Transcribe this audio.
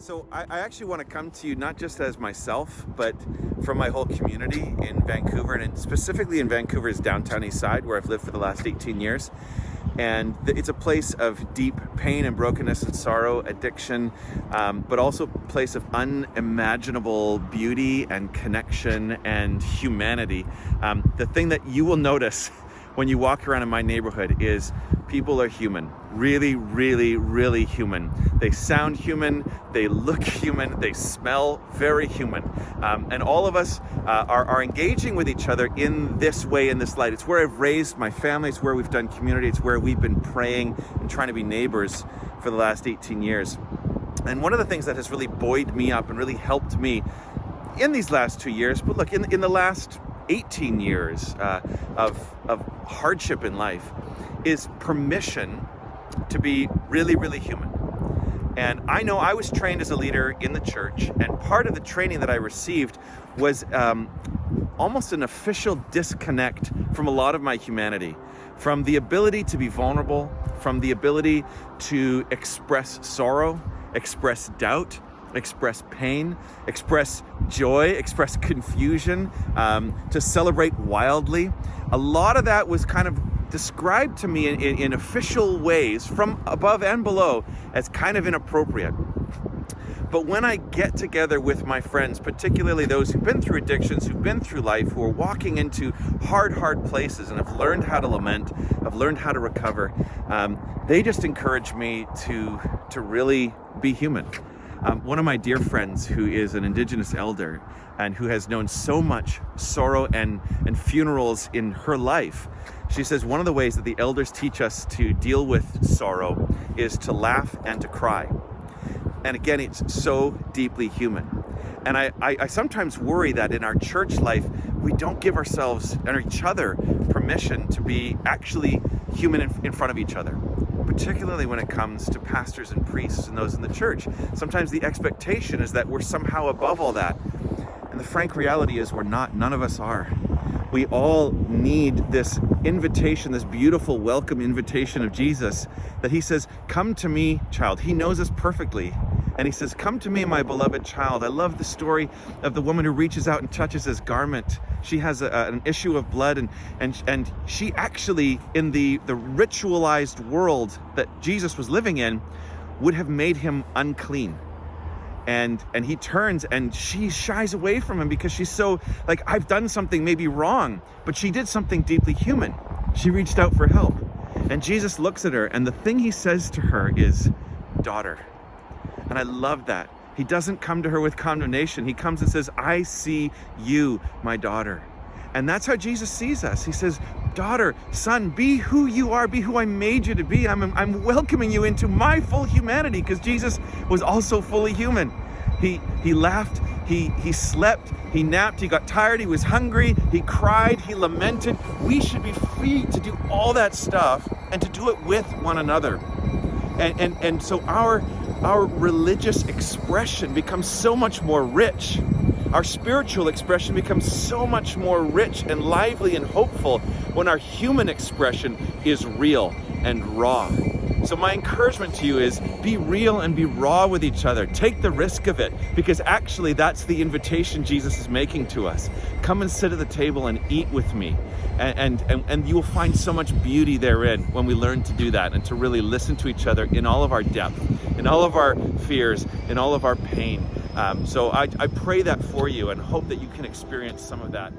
So I actually want to come to you not just as myself, but from my whole community in Vancouver, and specifically in Vancouver's downtown east side, where I've lived for the last 18 years. And it's a place of deep pain and brokenness and sorrow, addiction, but also a place of unimaginable beauty and connection and humanity. The thing that you will notice when you walk around in my neighborhood is people are human, really, really, really human. They sound human, they look human, they smell very human. And all of us are engaging with each other in this way, in this light. It's where I've raised my family, it's where we've done community, it's where we've been praying and trying to be neighbors for the last 18 years. And one of the things that has really buoyed me up and really helped me in these last 2 years, but look, in the last 18 years of hardship in life, is permission to be really, really human. And I know I was trained as a leader in the church, and part of the training that I received was almost an official disconnect from a lot of my humanity, from the ability to be vulnerable, from the ability to express sorrow, express doubt, express pain, express joy, express confusion, to celebrate wildly. A lot of that was kind of described to me in official ways from above and below as kind of inappropriate. But when I get together with my friends, particularly those who've been through addictions, who've been through life, who are walking into hard places and have learned how to lament, have learned how to recover, they just encourage me to really be human. One of my dear friends who is an Indigenous elder and who has known so much sorrow and funerals in her life, she says one of the ways that the elders teach us to deal with sorrow is to laugh and to cry. And again, it's so deeply human. And I sometimes worry that in our church life, we don't give ourselves and each other permission to be actually human in front of each other, particularly when it comes to pastors and priests and those in the church. Sometimes the expectation is that we're somehow above all that. And the frank reality is we're not. None of us are. We all need this invitation, this beautiful welcome invitation of Jesus that he says, "Come to me, child." He knows us perfectly. And he says, "Come to me, my beloved child." I love the story of the woman who reaches out and touches his garment. She has an issue of blood, and she actually, in the ritualized world that Jesus was living in, would have made him unclean. And he turns and she shies away from him because she's so like, I've done something maybe wrong, but she did something deeply human. She reached out for help. And Jesus looks at her, and the thing he says to her is, "Daughter." And I love that. He doesn't come to her with condemnation. He comes and says, "I see you, my daughter." And that's how Jesus sees us. He says, "Daughter, son, be who you are, be who I made you to be. I'm welcoming you into my full humanity," because Jesus was also fully human. He laughed, he slept, he napped, he got tired, he was hungry, he cried, he lamented. We should be free to do all that stuff and to do it with one another. And so our religious expression becomes so much more rich. Our spiritual expression becomes so much more rich and lively and hopeful when our human expression is real and raw. So my encouragement to you is be real and be raw with each other. Take the risk of it, because actually that's the invitation Jesus is making to us. Come and sit at the table and eat with me. And you will find so much beauty therein when we learn to do that and to really listen to each other in all of our depth, in all of our fears, in all of our pain. So I pray that for you and hope that you can experience some of that.